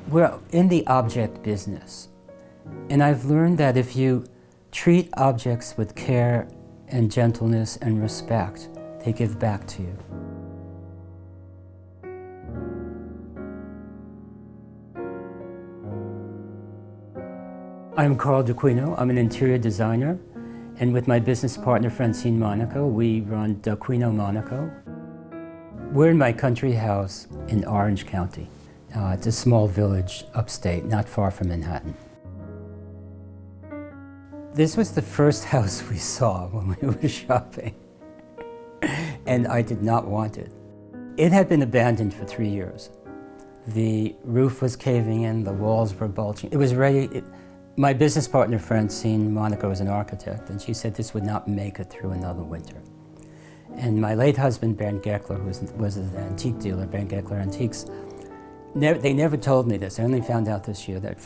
We're in the object business, and I've learned that if you treat objects with care and gentleness and respect, they give back to you. I'm Carl D'Aquino. I'm an interior designer, and with my business partner Francine Monaco, we run D'Aquino Monaco. We're in my country house in Orange County. It's a small village upstate, not far from Manhattan. This was the first house we saw when we were shopping, and I did not want it. It had been abandoned for 3 years. The roof was caving in, the walls were bulging. It was ready. My business partner, Francine Monaco, is an architect, and she said this would not make it through another winter. And my late husband, Bernd Goeckler, who was an antique dealer, Bernd Goeckler Antiques, they never told me this. I only found out this year that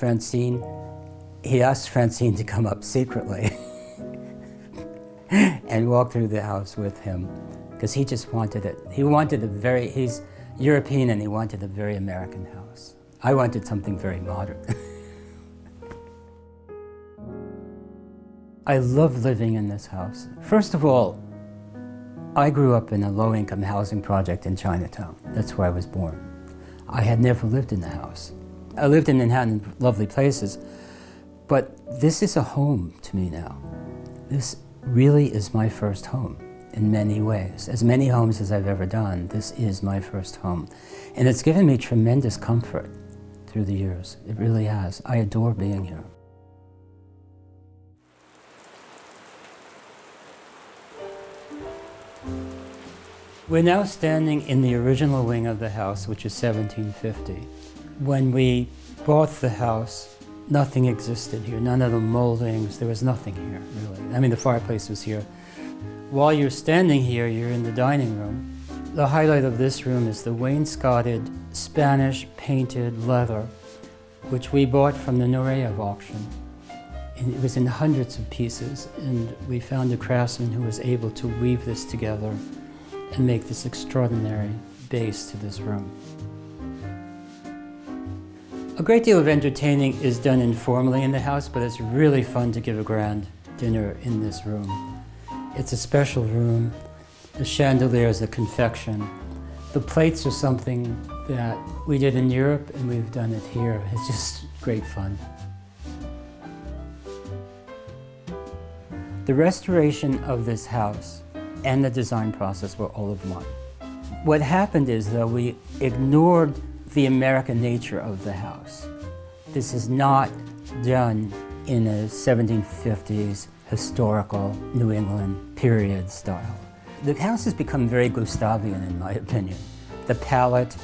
he asked Francine to come up secretly and walk through the house with him, because he just wanted it. He's European and he wanted a very American house. I wanted something very modern. I love living in this house. First of all, I grew up in a low-income housing project in Chinatown. That's where I was born. I had never lived in the house. I lived in Manhattan, lovely places, but this is a home to me now. This really is my first home in many ways. As many homes as I've ever done, this is my first home. And it's given me tremendous comfort through the years. It really has. I adore being here. We're now standing in the original wing of the house, which is 1750. When we bought the house, nothing existed here, none of the moldings, there was nothing here, really. I mean, the fireplace was here. While you're standing here, you're in the dining room. The highlight of this room is the wainscoted Spanish painted leather, which we bought from the Nureyev auction. And it was in hundreds of pieces, and we found a craftsman who was able to weave this together and make this extraordinary base to this room. A great deal of entertaining is done informally in the house, but it's really fun to give a grand dinner in this room. It's a special room. The chandelier is a confection. The plates are something that we did in Europe and we've done it here. It's just great fun. The restoration of this house and the design process were all of one. What happened is, though, we ignored the American nature of the house. This is not done in a 1750s historical New England period style. The house has become very Gustavian, in my opinion. The palette,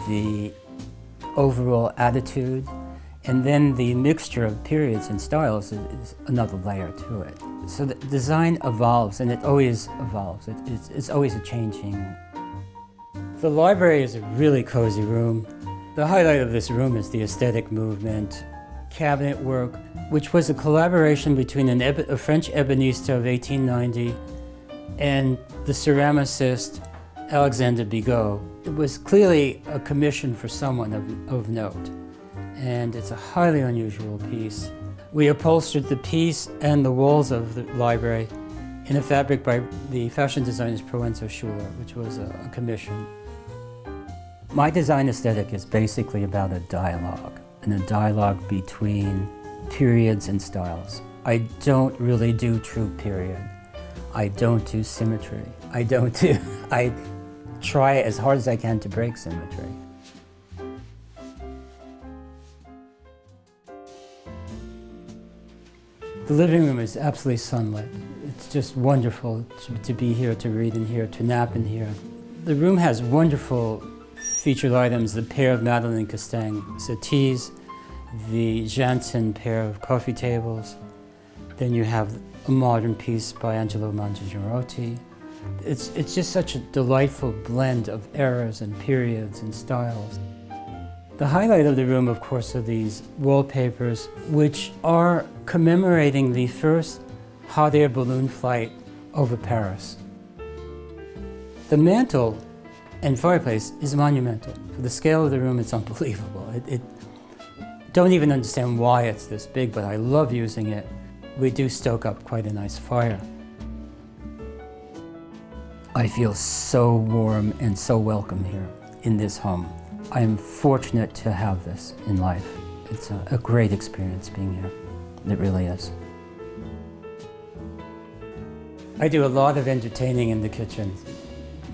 the overall attitude, and then the mixture of periods and styles is another layer to it. So the design evolves, and it always evolves. It's always a changing. The library is a really cozy room. The highlight of this room is the aesthetic movement, cabinet work, which was a collaboration between a French ebonista of 1890 and the ceramicist Alexander Bigot. It was clearly a commission for someone of note, and it's a highly unusual piece. We upholstered the piece and the walls of the library in a fabric by the fashion designers Proenzo Schuler, which was a commission. My design aesthetic is basically about a dialogue, and a dialogue between periods and styles. I don't really do true period. I don't do symmetry. I try as hard as I can to break symmetry. The living room is absolutely sunlit. It's just wonderful to be here, to read in here, to nap in here. The room has wonderful featured items, the pair of Madeleine Castaigne settees, the Janssen pair of coffee tables. Then you have a modern piece by Angelo Mangiarotti. It's just such a delightful blend of eras and periods and styles. The highlight of the room, of course, are these wallpapers, which are commemorating the first hot air balloon flight over Paris. The mantle and fireplace is monumental. For the scale of the room, it's unbelievable. don't even understand why it's this big, but I love using it. We do stoke up quite a nice fire. I feel so warm and so welcome here in this home. I am fortunate to have this in life. It's a great experience being here. It really is. I do a lot of entertaining in the kitchen.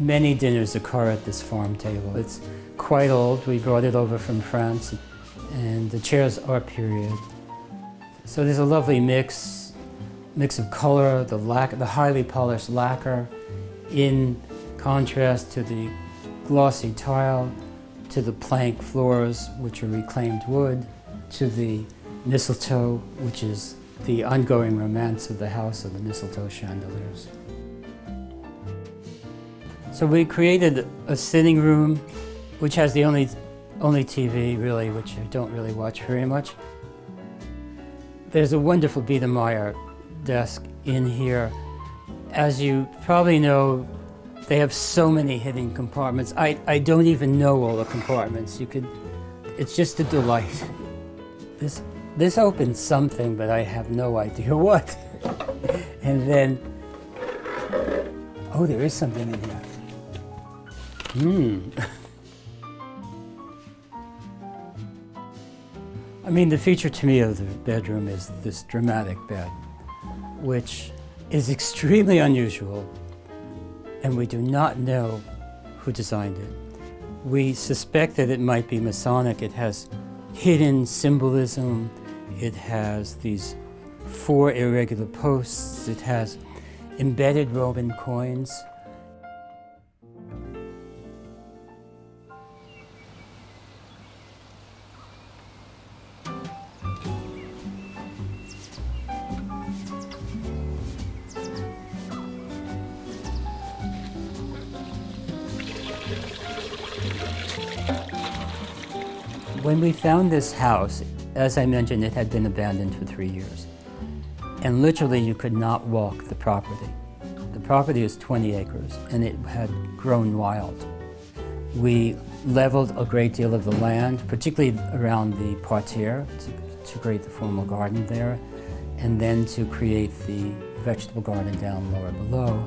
Many dinners occur at this farm table. It's quite old. We brought it over from France, and the chairs are period. So there's a lovely mix of color, the highly polished lacquer, in contrast to the glossy tile, to the plank floors, which are reclaimed wood, to the mistletoe, which is the ongoing romance of the house of the mistletoe chandeliers. So we created a sitting room, which has the only TV, really, which I don't really watch very much. There's a wonderful Biedermeier desk in here. As you probably know, they have so many hidden compartments. I don't even know all the compartments. It's just a delight. This opens something, but I have no idea what. And then, oh, there is something in here. I mean, the feature to me of the bedroom is this dramatic bed, which is extremely unusual, and we do not know who designed it. We suspect that it might be Masonic. It has hidden symbolism. It has these 4 irregular posts. It has embedded Roman coins. When we found this house, as I mentioned, it had been abandoned for 3 years. And literally you could not walk the property. The property is 20 acres and it had grown wild. We leveled a great deal of the land, particularly around the parterre, to create the formal garden there, and then to create the vegetable garden down lower below.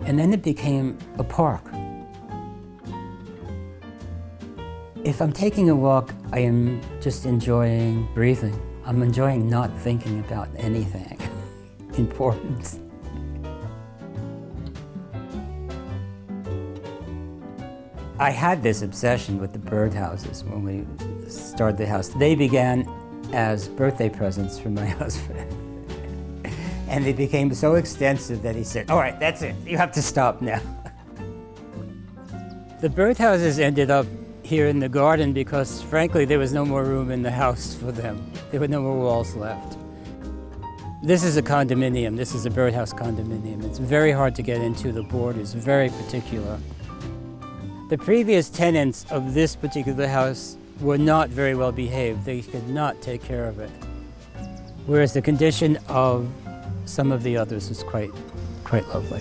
And then it became a park. If I'm taking a walk, I am just enjoying breathing. I'm enjoying not thinking about anything important. I had this obsession with the birdhouses when we started the house. They began as birthday presents for my husband. And they became so extensive that he said, all right, that's it, you have to stop now. The birdhouses ended up here in the garden because, frankly, there was no more room in the house for them. There were no more walls left. This is a condominium. This is a birdhouse condominium. It's very hard to get into. The board is very particular. The previous tenants of this particular house were not very well behaved. They could not take care of it. Whereas the condition of some of the others is quite lovely.